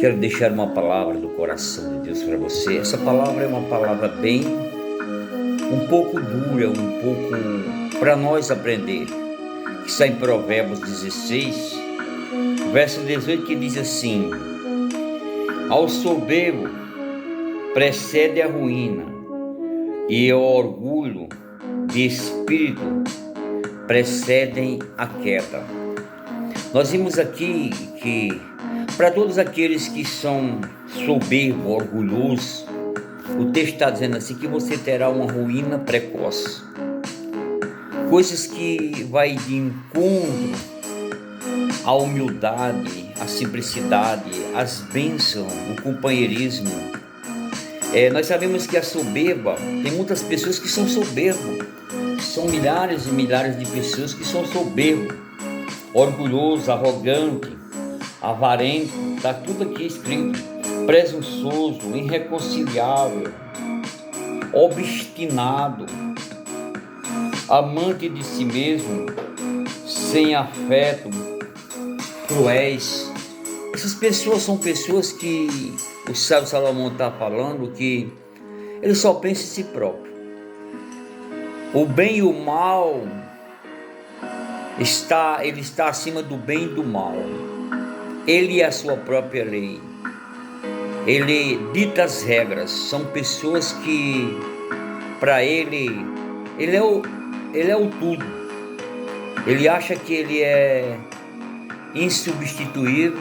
Quero deixar uma palavra do coração de Deus para você. Essa palavra é uma palavra bem, um pouco dura, um pouco para nós aprender. Que está em Provérbios 16, verso 18, que diz assim: ao soberbo precede a ruína, e ao orgulho de espírito precedem a queda. Nós vimos aqui que para todos aqueles que são soberbos, orgulhosos, o texto está dizendo assim que você terá uma ruína precoce. Coisas que vai de encontro à humildade, à simplicidade, às bênçãos, o companheirismo. Nós sabemos que a soberba, tem muitas pessoas que são soberbas, são milhares e milhares de pessoas que são soberbos, orgulhoso, arrogante, avarento, está tudo aqui escrito, presunçoso, irreconciliável, obstinado, amante de si mesmo, sem afeto, cruéis. Essas pessoas são pessoas que o sábio Salomão está falando que ele só pensa em si próprio. O bem e o mal ele está acima do bem e do mal. Ele é a sua própria lei. Ele dita as regras. São pessoas que, para ele é o tudo. Ele acha que ele é insubstituível.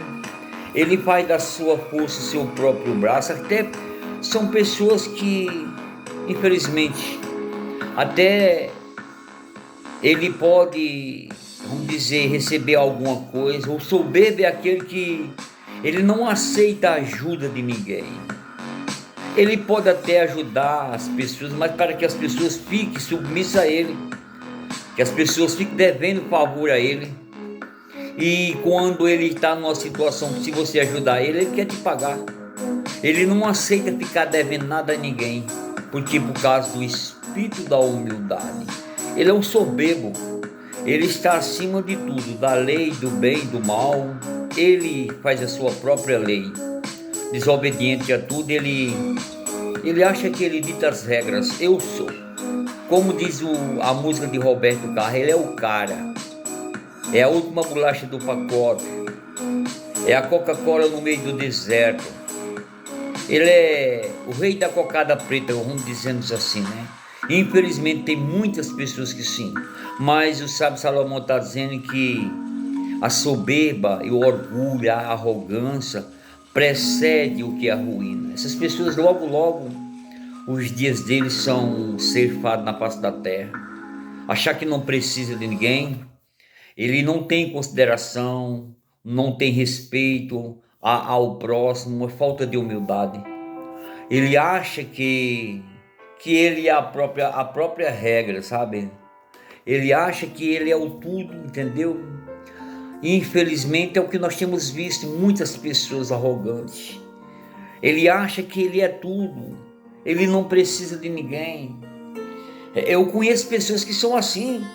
Ele faz da sua força o seu próprio braço. Até são pessoas que, infelizmente, até ele pode, vamos dizer, receber alguma coisa. O soberbo é aquele que ele não aceita a ajuda de ninguém. Ele pode até ajudar as pessoas, mas para que as pessoas fiquem submissas a ele, que as pessoas fiquem devendo favor a ele. E quando ele está numa situação que se você ajudar ele, ele quer te pagar. Ele não aceita ficar devendo nada a ninguém, porque por causa do espírito da humildade. Ele é um soberbo. Ele está acima de tudo, da lei, do bem e do mal. Ele faz a sua própria lei. Desobediente a tudo, ele acha que ele dita as regras. Eu sou. Como diz a música de Roberto Carlos, ele é o cara. É a última bolacha do pacote. É a Coca-Cola no meio do deserto. Ele é o rei da cocada preta, vamos dizendo assim, né? Infelizmente tem muitas pessoas que sim. Mas o sábio Salomão está dizendo que a soberba e o orgulho, a arrogância precede o que é a ruína. Essas pessoas logo, os dias deles são ceifados na face da terra. Achar que não precisa de ninguém. Ele não tem consideração, não tem respeito ao próximo, é falta de humildade. Ele acha que ele é a própria regra, sabe? Ele acha que ele é o tudo, entendeu? Infelizmente é o que nós temos visto em muitas pessoas arrogantes. Ele acha que ele é tudo, ele não precisa de ninguém. Eu conheço pessoas que são assim.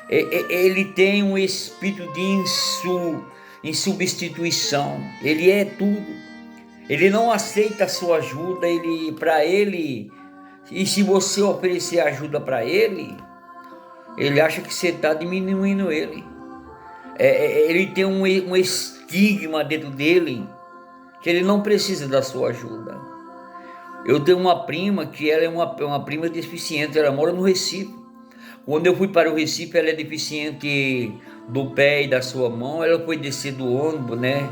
Ele tem um espírito de insubstituição. Ele é tudo. Ele não aceita a sua ajuda. E se você oferecer ajuda para ele acha que você está diminuindo ele. Ele tem um estigma dentro dele que ele não precisa da sua ajuda. Eu tenho uma prima que ela é uma prima deficiente. Ela mora no Recife. Quando eu fui para o Recife, ela é deficiente do pé e da sua mão. Ela foi descer do ônibus, né?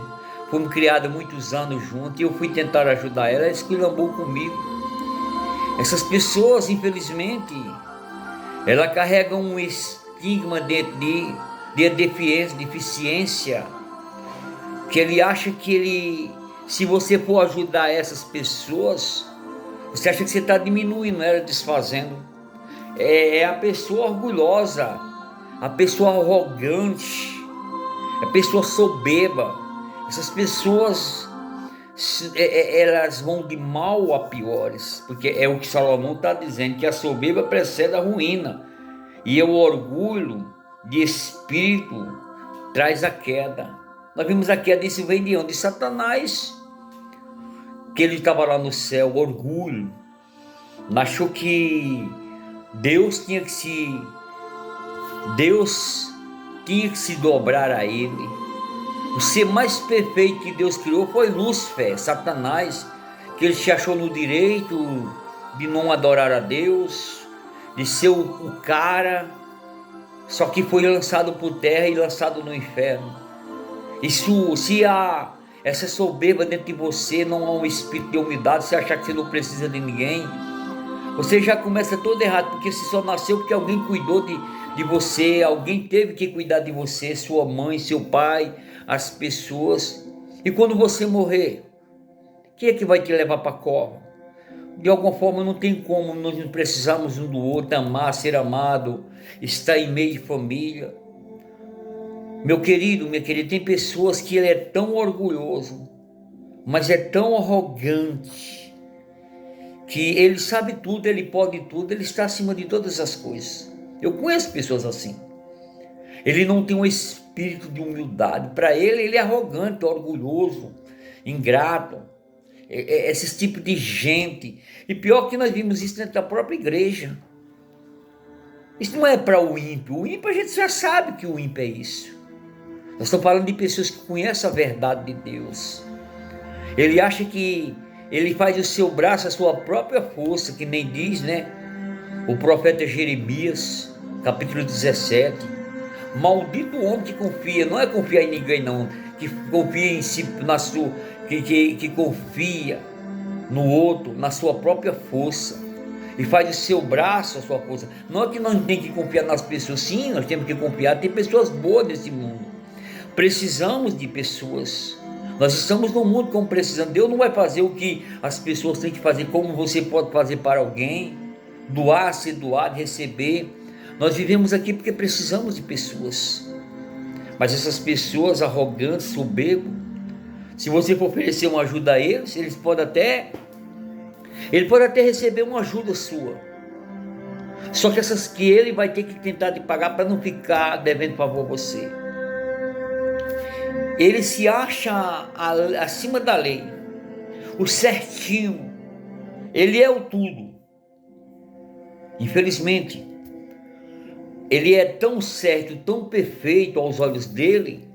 Fomos criados muitos anos juntos e eu fui tentar ajudar ela. Ela esculhambou comigo. Essas pessoas, infelizmente, ela carrega um estigma de deficiência, que ele acha que se você for ajudar essas pessoas, você acha que você está diminuindo ela, desfazendo. É a pessoa orgulhosa, a pessoa arrogante, a pessoa soberba. Essas pessoas, elas vão de mal a piores, porque é o que Salomão está dizendo, que a soberba precede a ruína, e o orgulho de espírito traz a queda. Nós vimos aqui a disso vem de onde? De Satanás, que ele estava lá no céu, orgulho, achou que Deus tinha que se dobrar a ele. O ser mais perfeito que Deus criou foi Lúcifer, Satanás, que ele se achou no direito de não adorar a Deus, de ser o cara, só que foi lançado por terra e lançado no inferno. Isso, se há essa soberba dentro de você, não há um espírito de humildade, você achar que você não precisa de ninguém, você já começa todo errado, porque você só nasceu porque alguém cuidou de você, alguém teve que cuidar de você, sua mãe, seu pai, as pessoas. E quando você morrer, quem é que vai te levar para a cova? De alguma forma não tem como, nós não precisamos um do outro, amar, ser amado, estar em meio de família. Meu querido, minha querida, tem pessoas que ele é tão orgulhoso, mas é tão arrogante, que ele sabe tudo, ele pode tudo, ele está acima de todas as coisas. Eu conheço pessoas assim. Ele não tem um espírito de humildade. Para ele é arrogante, orgulhoso, ingrato. Esse tipo de gente. E pior que nós vimos isso dentro da própria igreja. Isso não é para o ímpio. O ímpio a gente já sabe que o ímpio é isso. Nós estamos falando de pessoas que conhecem a verdade de Deus. Ele acha que ele faz o seu braço a sua própria força, que nem diz, né? O profeta Jeremias, capítulo 17. Maldito o homem que confia, não é confiar em ninguém não, que confia em si, que confia no outro, na sua própria força, e faz o seu braço a sua força. Não é que nós temos que confiar nas pessoas, sim, nós temos que confiar, tem pessoas boas nesse mundo, precisamos de pessoas, nós estamos no mundo como precisando. Deus não vai fazer o que as pessoas têm que fazer, como você pode fazer para alguém, doar, ser doado, receber. Nós vivemos aqui porque precisamos de pessoas, mas essas pessoas arrogantes, soberbos, se você for oferecer uma ajuda a eles, ele pode até receber uma ajuda sua, só que essas que ele vai ter que tentar de pagar para não ficar devendo favor a você. Ele se acha acima da lei, o certinho, ele é o tudo. Infelizmente, ele é tão certo, tão perfeito aos olhos dele,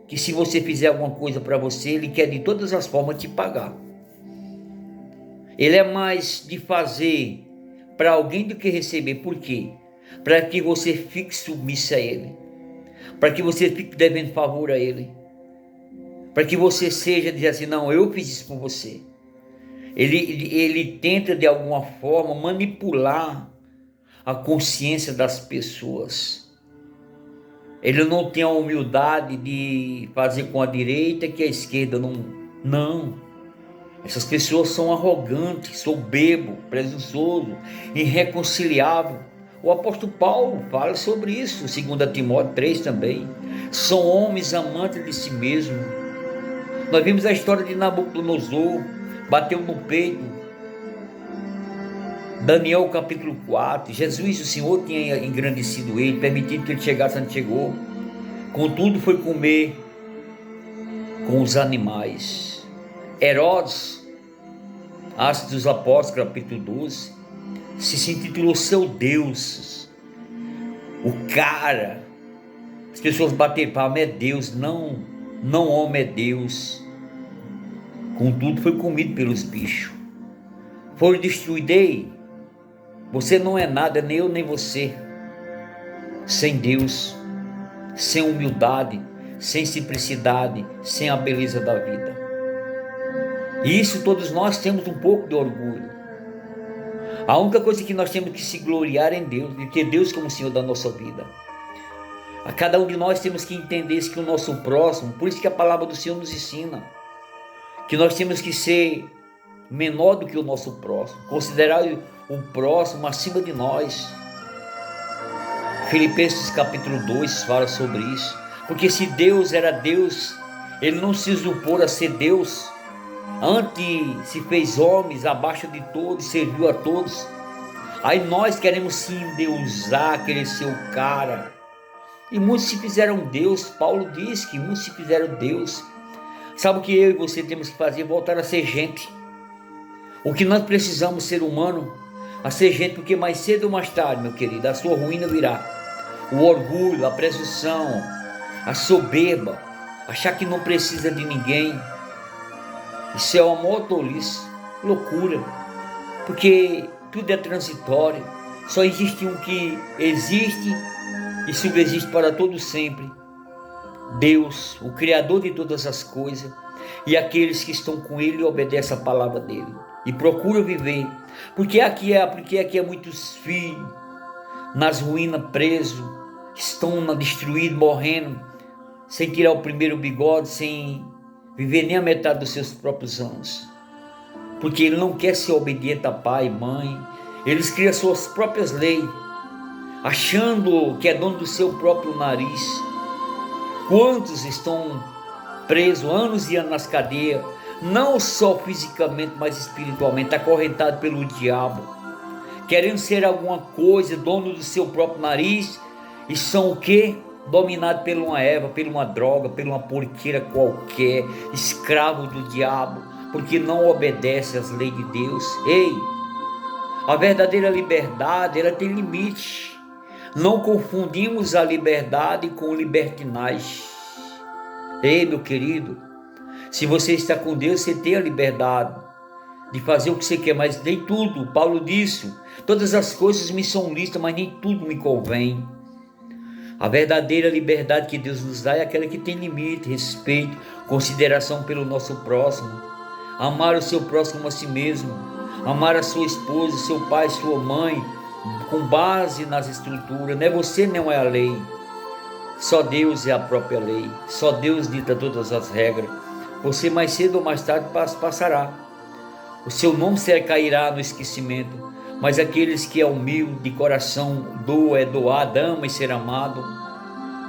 que se você fizer alguma coisa para você, ele quer de todas as formas te pagar. Ele é mais de fazer para alguém do que receber. Por quê? Para que você fique submissa a ele, para que você fique devendo favor a ele, para que você seja, dizer assim, não, eu fiz isso por você. Ele tenta de alguma forma manipular a consciência das pessoas. Ele não tem a humildade de fazer com a direita que a esquerda não. Essas pessoas são arrogantes, soberbo, presunçoso, irreconciliável. O apóstolo Paulo fala sobre isso, 2 Timóteo 3 também. São homens amantes de si mesmo. Nós vimos a história de Nabucodonosor, bateu no peito. Daniel capítulo 4, Jesus, o Senhor, tinha engrandecido ele, permitido que ele chegasse onde chegou. Contudo, foi comer com os animais. Herodes, Atos dos Apóstolos, capítulo 12, se intitulou seu Deus. O cara, as pessoas bateram palma, é Deus, não homem, é Deus. Contudo, foi comido pelos bichos. Foi destruído. Você não é nada, nem eu nem você, sem Deus, sem humildade, sem simplicidade, sem a beleza da vida. E isso todos nós temos um pouco de orgulho. A única coisa que nós temos que se gloriar é em Deus, de ter Deus como Senhor da nossa vida. A cada um de nós temos que entender isso, que o nosso próximo, por isso que a palavra do Senhor nos ensina, que nós temos que ser menor do que o nosso próximo, considerar o próximo acima de nós. Filipenses capítulo 2 fala sobre isso, porque se Deus era Deus, ele não se usurpou a ser Deus, antes se fez homens abaixo de todos, serviu a todos. Aí nós queremos se endeusar, querer ser o cara, E muitos se fizeram Deus. Paulo diz que muitos se fizeram Deus. Sabe o que eu e você temos que fazer? Voltar a ser gente. O que nós precisamos, ser humano, a ser gente, porque mais cedo ou mais tarde, meu querido, a sua ruína virá. O orgulho, a presunção, a soberba, achar que não precisa de ninguém. Isso é uma maior tolice, loucura, porque tudo é transitório. Só existe um que existe e subsiste para todo sempre: Deus, o Criador de todas as coisas, e aqueles que estão com Ele e obedecem a palavra dEle e procuram viver. Porque aqui é muitos filhos nas ruínas presos, estão destruídos, morrendo, sem tirar o primeiro bigode, sem viver nem a metade dos seus próprios anos, porque ele não quer ser obediente a pai e mãe. Eles criam suas próprias leis, achando que é dono do seu próprio nariz. Quantos estão presos anos e anos nas cadeias, não só fisicamente, mas espiritualmente, acorrentados pelo diabo, querendo ser alguma coisa, dono do seu próprio nariz, e são o quê? Dominados por uma erva, por uma droga, por uma porqueira qualquer, escravo do diabo, porque não obedece às leis de Deus. Ei, a verdadeira liberdade, ela tem limite. Não confundimos a liberdade com libertinagem. Ei, meu querido, se você está com Deus, você tem a liberdade de fazer o que você quer, mas nem tudo. Paulo disse: todas as coisas me são lícitas, mas nem tudo me convém. A verdadeira liberdade que Deus nos dá é aquela que tem limite, respeito, consideração pelo nosso próximo. Amar o seu próximo como a si mesmo. Amar a sua esposa, seu pai, sua mãe, com base nas escrituras. Não é você, não é a lei. Só Deus é a própria lei. Só Deus dita todas as regras. Você mais cedo ou mais tarde passará. O seu nome cairá no esquecimento. Mas aqueles que é humilde, de coração, doa, é doado, ama e ser amado,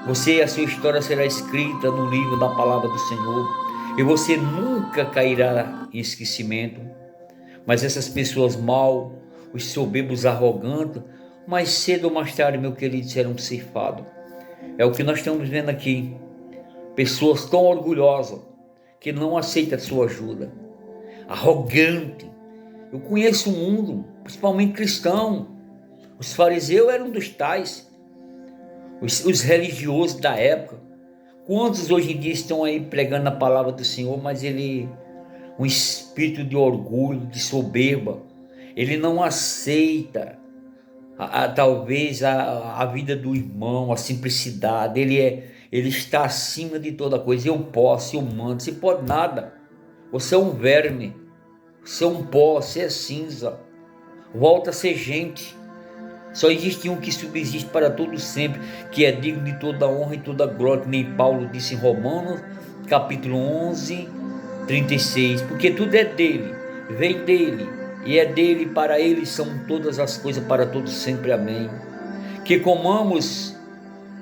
a sua história será escrita no livro da palavra do Senhor. E você nunca cairá em esquecimento. Mas essas pessoas mal, os soberbos arrogantes, mais cedo ou mais tarde, meu querido, serão ceifados. É o que nós estamos vendo aqui. Pessoas tão orgulhosas que não aceitam a sua ajuda. Arrogante. Eu conheço o mundo, principalmente cristão. Os fariseus eram dos tais. Os religiosos da época. Quantos hoje em dia estão aí pregando a palavra do Senhor, mas um espírito de orgulho, de soberba. Ele não aceita talvez a vida do irmão, a simplicidade. Ele está acima de toda coisa. Eu posso, eu mando. Você pode nada. Você é um verme. Você é um pó, você é cinza. Volta a ser gente. Só existe um que subsiste para todo sempre, que é digno de toda honra e toda glória, que nem Paulo disse em Romanos, capítulo 11, 36. Porque tudo é dele, vem dele, e é dele, para ele são todas as coisas, para todos sempre. Amém. Que comamos,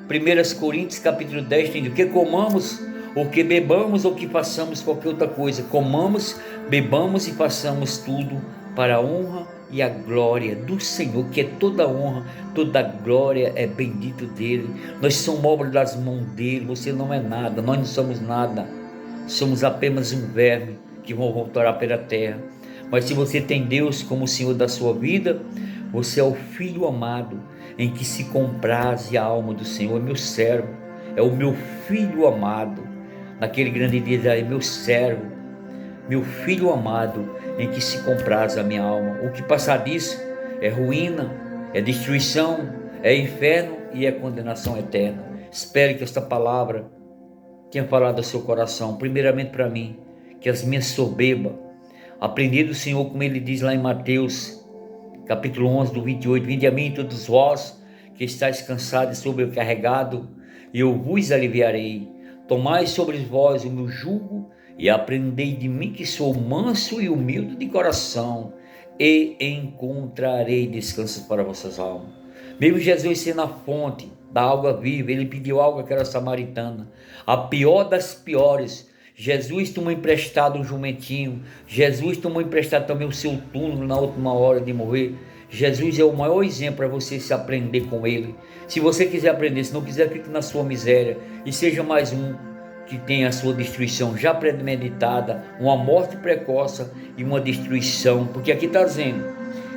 1 Coríntios capítulo 10, tem que comamos, ou que bebamos, ou que façamos qualquer outra coisa. Comamos, bebamos e façamos tudo para a honra e a glória do Senhor, que é toda honra, toda glória é bendito dele. Nós somos obra das mãos dele. Você não é nada, nós não somos nada, somos apenas um verme que vão voltar pela terra. Mas se você tem Deus como o Senhor da sua vida, você é o filho amado, em que se compraze a alma do Senhor. É meu servo, é o meu filho amado. Naquele grande dia, é meu servo, meu filho amado, em que se compraz a minha alma. O que passar disso é ruína, é destruição, é inferno e é condenação eterna. Espero que esta palavra tenha falado ao seu coração, primeiramente para mim, que as minhas soberbas, aprendi do Senhor, como ele diz lá em Mateus, capítulo 11, do 28, vinde a mim todos vós, que estáis cansados e sobrecarregados, e eu vos aliviarei. Tomai sobre vós o meu jugo, e aprendei de mim, que sou manso e humilde de coração, e encontrarei descanso para vossas almas. Mesmo Jesus sendo a fonte da água viva, ele pediu água àquela samaritana, a pior das piores. Jesus tomou emprestado um jumentinho, Jesus tomou emprestado também o seu túmulo na última hora de morrer. Jesus é o maior exemplo para você se aprender com ele. Se você quiser aprender, se não quiser, fique na sua miséria e seja mais um que tem a sua destruição já premeditada, uma morte precoce e uma destruição, porque aqui está dizendo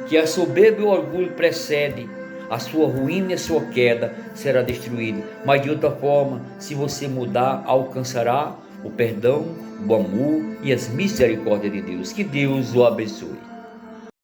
que a soberba e o orgulho precede a sua ruína e a sua queda será destruída, mas de outra forma, se você mudar, alcançará o perdão, o amor e as misericórdias de Deus. Que Deus o abençoe.